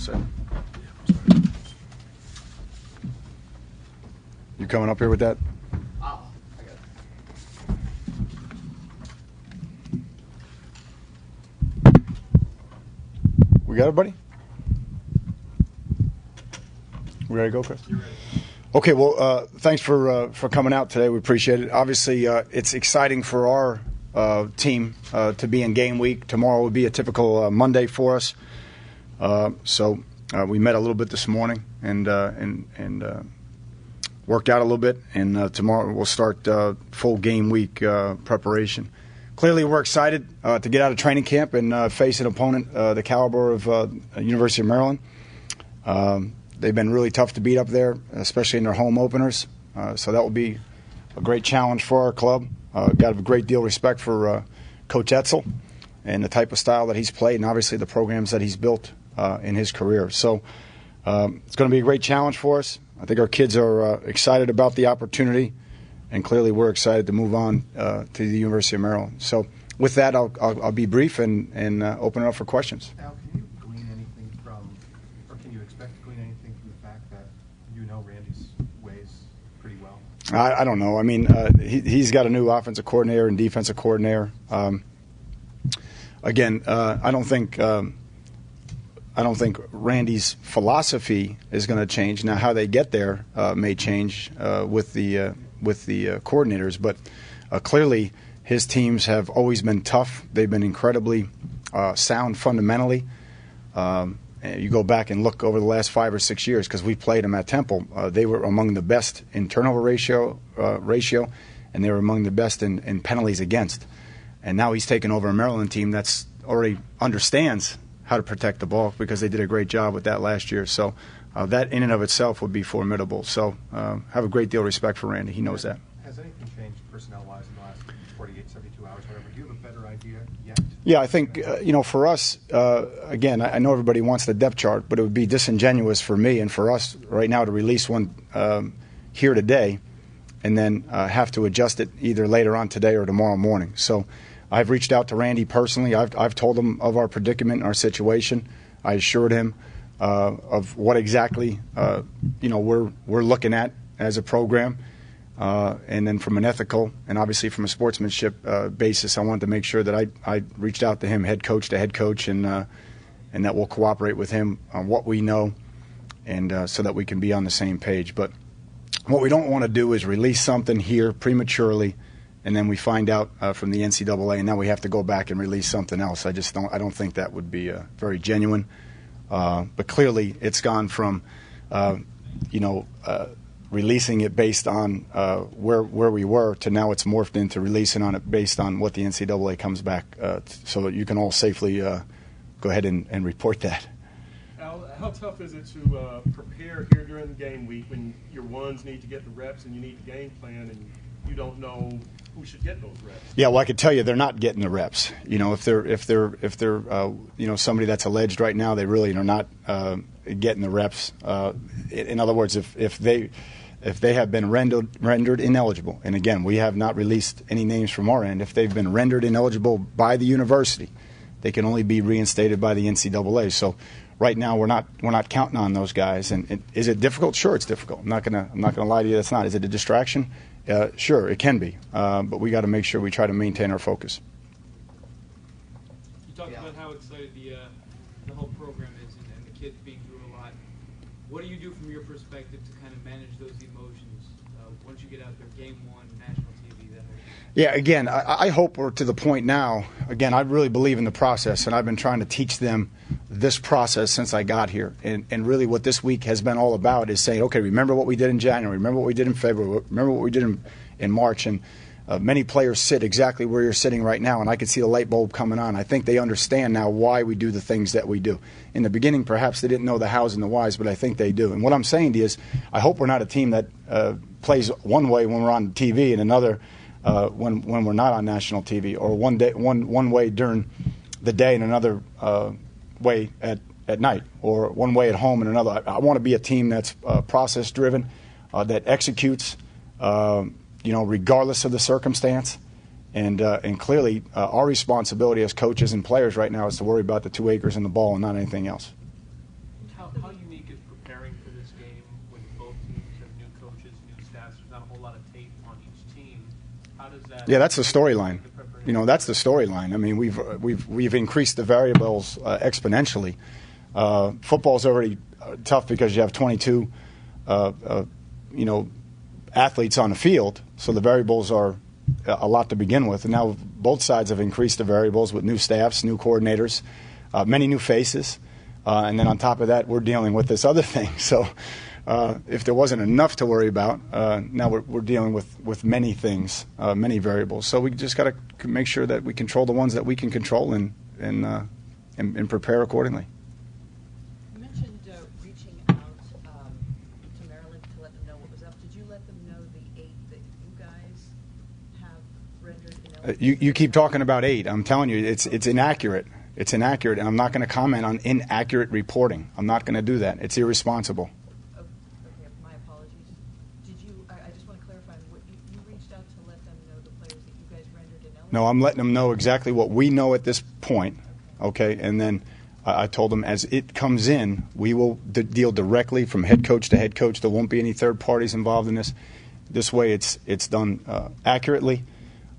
set. You coming up here with that? I got it. We got it, buddy? We ready to go, Chris? You're ready. Okay, well, thanks for coming out today. We appreciate it. Obviously, it's exciting for our team to be in game week. Tomorrow will be a typical Monday for us. So we met a little bit this morning and worked out a little bit. And tomorrow we'll start full game week preparation. Clearly, we're excited to get out of training camp and face an opponent the caliber of University of Maryland. They've been really tough to beat up there, especially in their home openers. So that will be a great challenge for our club. Got a great deal of respect for Coach Etzel and the type of style that he's played and obviously the programs that he's built in his career. So it's going to be a great challenge for us. I think our kids are excited about the opportunity, and clearly we're excited to move on to the University of Maryland. So with that, I'll be brief and open it up for questions. Al, can you glean anything from, or can you expect to glean anything from the fact that you know Randy's ways pretty well? I don't know. I mean, he's got a new offensive coordinator and defensive coordinator. Again, I don't think Randy's philosophy is going to change. Now, how they get there may change with the coordinators, but clearly his teams have always been tough. They've been incredibly sound fundamentally. You go back and look over the last 5 or 6 years because we played them at Temple. They were among the best in turnover ratio, and they were among the best in penalties against. And now he's taken over a Maryland team that's already understands how to protect the ball because they did a great job with that last year. So that in and of itself would be formidable. So have a great deal of respect for Randy. He knows that. Has anything changed personnel-wise in the last 48, 72 hours, whatever? Do you have a better idea yet? Yeah, I think, for us, again, I know everybody wants the depth chart, but it would be disingenuous for me and for us right now to release one here today and then have to adjust it either later on today or tomorrow morning. So I've reached out to Randy personally. I've told him of our predicament and our situation. I assured him of what exactly we're looking at as a program, and then from an ethical and obviously from a sportsmanship basis, I wanted to make sure that I reached out to him, head coach to head coach, and that we'll cooperate with him on what we know, and so that we can be on the same page. But what we don't want to do is release something here prematurely, and then we find out from the NCAA, and now we have to go back and release something else. I don't think that would be very genuine. But clearly, it's gone from, releasing it based on where we were to now it's morphed into releasing on it based on what the NCAA comes back, so that you can all safely go ahead and report that. Al, how tough is it to prepare here during the game week when your ones need to get the reps and you need the game plan and you don't know who should get those reps? Yeah, well, I could tell you they're not getting the reps. If they're somebody that's alleged right now, they really are not getting the reps. In other words, if they have been rendered ineligible, and again, we have not released any names from our end. If they've been rendered ineligible by the university, they can only be reinstated by the NCAA. So right now, we're not counting on those guys. And is it difficult? Sure, it's difficult. I'm not gonna lie to you. That's not. Is it a distraction? Sure, it can be, but we got to make sure we try to maintain our focus. You talked about how excited the whole program is and the kids being through a lot. What do you do from your perspective to kind of manage those emotions once you get out there, game one, national TV? Yeah, again, I hope we're to the point now. Again, I really believe in the process, and I've been trying to teach them this process since I got here. And really what this week has been all about is saying, okay, remember what we did in January, remember what we did in February, remember what we did in March. And many players sit exactly where you're sitting right now, and I can see the light bulb coming on. I think they understand now why we do the things that we do. In the beginning, perhaps they didn't know the hows and the whys, but I think they do. And what I'm saying to you is I hope we're not a team that plays one way when we're on TV and another when we're not on national TV, or one way during the day and another way at night, or one way at home and another. I want to be a team that's process driven, that executes, regardless of the circumstance. And clearly, our responsibility as coaches and players right now is to worry about the 2 acres and the ball and not anything else. does that? Yeah, that's the storyline. You know, that's the storyline. I mean, we've increased the variables exponentially. Football's already tough because you have 22, athletes on the field, so the variables are a lot to begin with. And now both sides have increased the variables with new staffs, new coordinators, many new faces, and then on top of that, we're dealing with this other thing. So if there wasn't enough to worry about, now we're dealing with many things, many variables. So we just got to make sure that we control the ones that we can control and prepare accordingly. You mentioned reaching out to Maryland to let them know what was up. Did you let them know the 8 that you guys have rendered ineligible? You keep talking about 8. I'm telling you, it's inaccurate. It's inaccurate, and I'm not going to comment on inaccurate reporting. I'm not going to do that. It's irresponsible. Okay, my apologies. Did you? I just want to clarify. What you reached out to let them know the players that you guys rendered ineligible? No, I'm letting them know exactly what we know at this point. Okay, and then I told them as it comes in, we will deal directly from head coach to head coach. There won't be any third parties involved in this. This way, it's done accurately.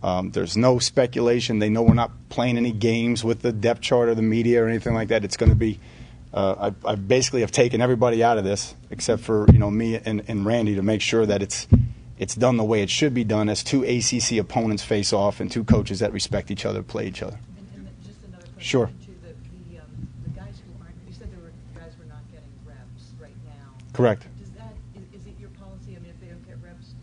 There's no speculation. They know we're not playing any games with the depth chart or the media or anything like that. It's going to be. I basically have taken everybody out of this except for me and Randy to make sure that it's done the way it should be done as 2 ACC opponents face off and 2 coaches that respect each other play each other. And just another question. Sure. To the guys who aren't. You said guys were not getting reps right now. Correct. Is it your policy? I mean, if they don't get reps,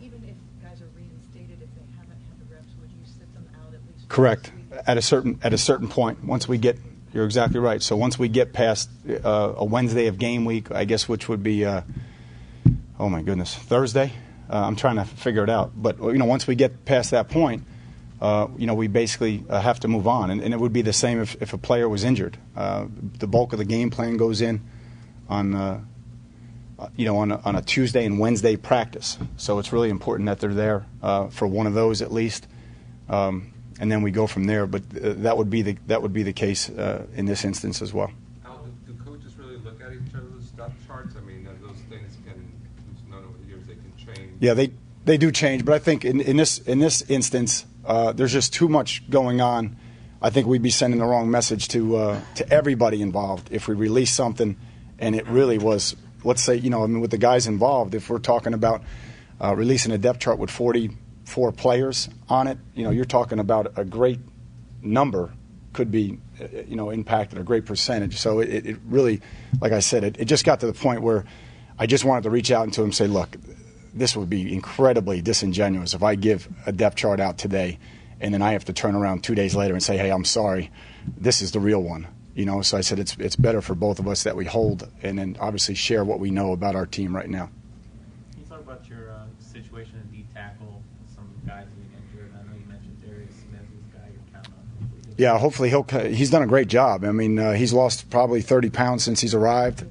even if guys are reinstated, if they haven't had the reps, would you sit them out at least? Correct. At a certain point, once we get, you're exactly right. So once we get past a Wednesday of game week, I guess, which would be, oh my goodness, Thursday. I'm trying to figure it out. But once we get past that point, we basically have to move on, and it would be the same if a player was injured. The bulk of the game plan goes in on a Tuesday and Wednesday practice. So it's really important that they're there for one of those at least. And then we go from there. But that would be the case in this instance as well. Al, do coaches really look at each other's depth charts? I mean, those things can, none of the years they can change. Yeah, they do change. But I think in this instance, there's just too much going on. I think we'd be sending the wrong message to everybody involved if we release something and it really was. Let's say with the guys involved, if we're talking about releasing a depth chart with 44 players on it, you're talking about a great number could be, impacted, a great percentage. So it really, like I said, it just got to the point where I just wanted to reach out to him and say, look, this would be incredibly disingenuous if I give a depth chart out today and then I have to turn around 2 days later and say, hey, I'm sorry, this is the real one. So I said it's better for both of us that we hold and then obviously share what we know about our team right now. Can you talk about your situation in D tackle, some guys being injured? I know you mentioned Darius Smith, who's a guy you're counting on. Yeah, hopefully he's done a great job. I mean, he's lost probably 30 pounds since he's arrived.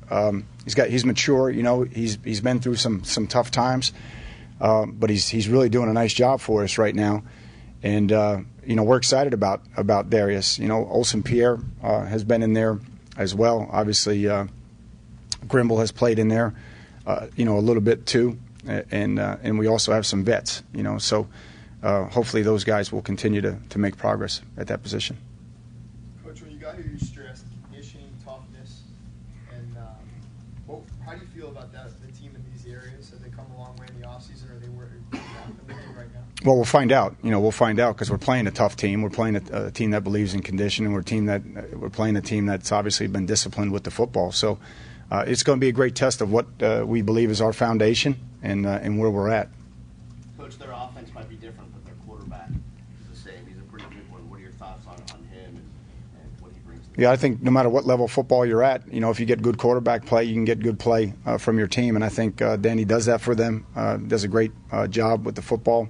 He's mature. He's been through some tough times, but he's really doing a nice job for us right now. And we're excited about Darius. Olsen Pierre has been in there as well. Obviously, Grimble has played in there, a little bit too. And we also have some vets. So hopefully those guys will continue to make progress at that position. Coach, when you got here, you stressed conditioning, toughness, and how do you feel about that? The team in these areas, have they come a long way in the offseason, or are they where they're right now? Well, we'll find out. We'll find out because we're playing a tough team. We're playing a team that believes in condition, and we're playing a team that's obviously been disciplined with the football. So it's going to be a great test of what we believe is our foundation and where we're at. Coach, their offense might be different, but their quarterback is the same. He's a pretty good one. What are your thoughts on him and what he brings to the Yeah, I think no matter what level of football you're at, if you get good quarterback play, you can get good play from your team. And I think Danny does that for them, does a great job with the football.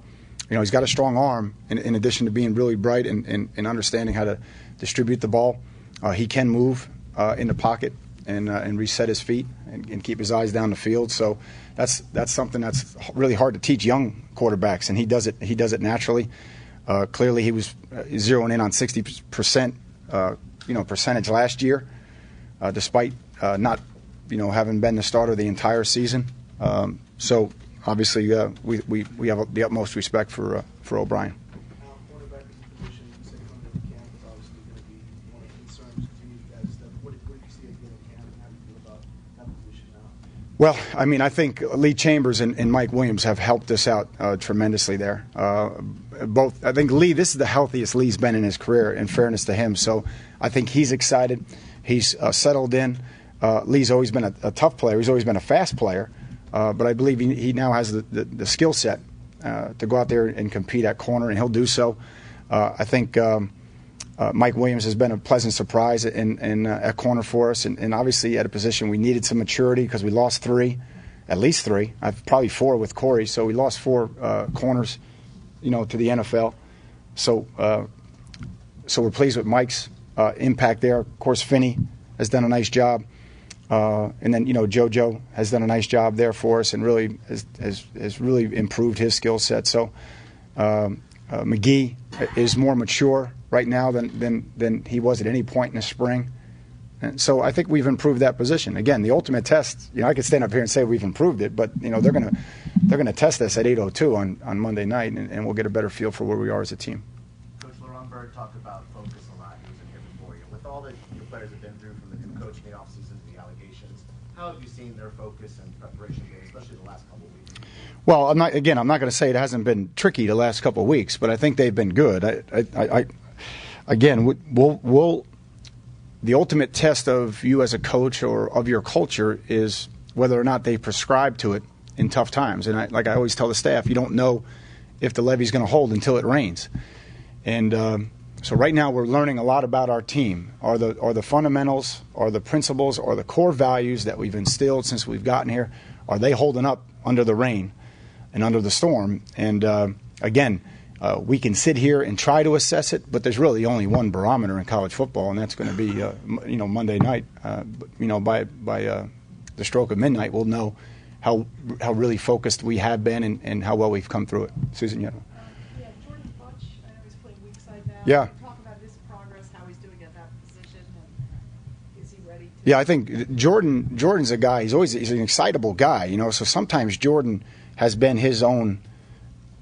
He's got a strong arm in addition to being really bright and understanding how to distribute the ball. He can move in the pocket and reset his feet and keep his eyes down the field. So that's something that's really hard to teach young quarterbacks, and he does it naturally. Clearly, he was zeroing in on 60% percentage last year, despite not having been the starter the entire season. So obviously, we have the utmost respect for O'Brien. Quarterback is a position you say coming into camp is obviously going to be one of the concerns for you guys. What do you see again in camp, and how do you feel about that position now? Well, I mean, I think Lee Chambers and Mike Williams have helped us out tremendously there. Both, I think Lee, this is the healthiest Lee's been in his career, in fairness to him. So I think he's excited. He's settled in. Lee's always been a tough player. He's always been a fast player. But I believe he now has the skill set to go out there and compete at corner, and he'll do so. I think Mike Williams has been a pleasant surprise at corner for us, and obviously at a position we needed some maturity because we lost at least three, probably four with Corey. So we lost four corners, to the NFL. So we're pleased with Mike's impact there. Of course, Finney has done a nice job. And then, JoJo has done a nice job there for us and really has really improved his skill set. So McGee is more mature right now than he was at any point in the spring. And so I think we've improved that position. Again, the ultimate test, I could stand up here and say we've improved it, but, they're gonna test us at 8:02 on Monday night, and we'll get a better feel for where we are as a team. Coach Laurent Bird talked about focus a lot. He was in here before you. With all that your players have been through from the new coaching in offseason to the allegations, how have you seen their focus and preparation been, especially the last couple of weeks? Well, I'm not going to say it hasn't been tricky the last couple of weeks, but I think they've been good. The ultimate test of you as a coach or of your culture is whether or not they prescribe to it in tough times. And like I always tell the staff, you don't know if the levee's going to hold until it rains. And so right now we're learning a lot about our team. Are the fundamentals, are the principles, are the core values that we've instilled since we've gotten here, are they holding up under the rain and under the storm? And again, we can sit here and try to assess it, but there's really only one barometer in college football, and that's going to be Monday night. By the stroke of midnight, we'll know how really focused we have been and how well we've come through it. Susan, yeah. Yeah, Jordan Butch, I know he's playing weak side now. Yeah. Talk about his progress, how he's doing at that position, and is he ready to... Yeah, I think Jordan's a guy. He's an excitable guy, So sometimes Jordan has been his own,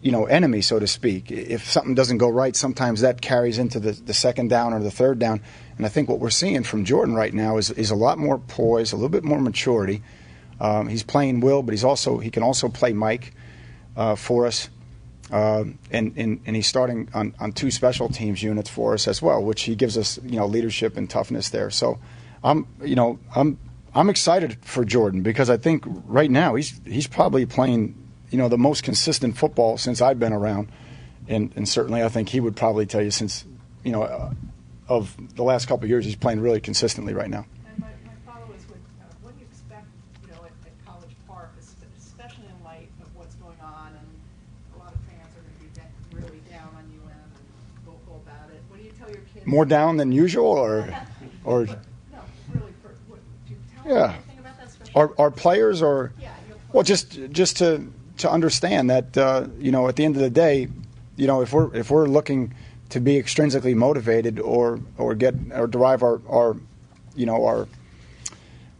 enemy, so to speak. If something doesn't go right, sometimes that carries into the second down or the third down. And I think what we're seeing from Jordan right now is a lot more poise, a little bit more maturity. He's playing Will, but he can also play Mike for us. And he's starting on two special teams units for us as well, which he gives us, leadership and toughness there. So I'm excited for Jordan because I think right now he's probably playing, the most consistent football since I've been around. And certainly I think he would probably tell you since, of the last couple of years, he's playing really consistently right now. And my follow is what do you expect, at College Park, especially in light of what's going on, and a lot of fans are going to be really down on UM and vocal about it. What do you tell your kids? More down than usual, or No, really. What do you tell them anything about that? Especially our players, or yeah, well, just to understand that at the end of the day, if we're looking to be extrinsically motivated or derive our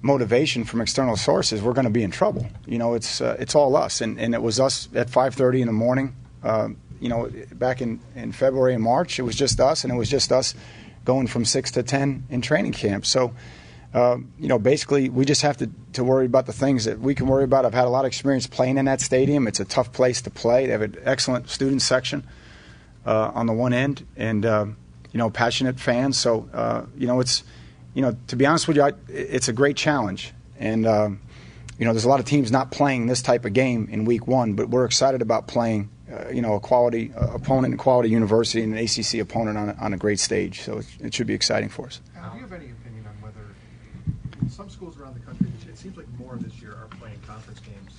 motivation from external sources, we're going to be in trouble. It's all us, and it was us at 5:30 in the morning. Back in February and March, it was just us, and it was just us going from 6 to 10 in training camp. So, basically, we just have to worry about the things that we can worry about. I've had a lot of experience playing in that stadium. It's a tough place to play. They have an excellent student section on the one end, and passionate fans. So, it's to be honest with you, it's a great challenge. And there's a lot of teams not playing this type of game in week one, but we're excited about playing a quality opponent in quality university and an ACC opponent on a great stage. So it should be exciting for us. Do you have any opinion on whether some schools around the country, it seems like more this year, are playing conference games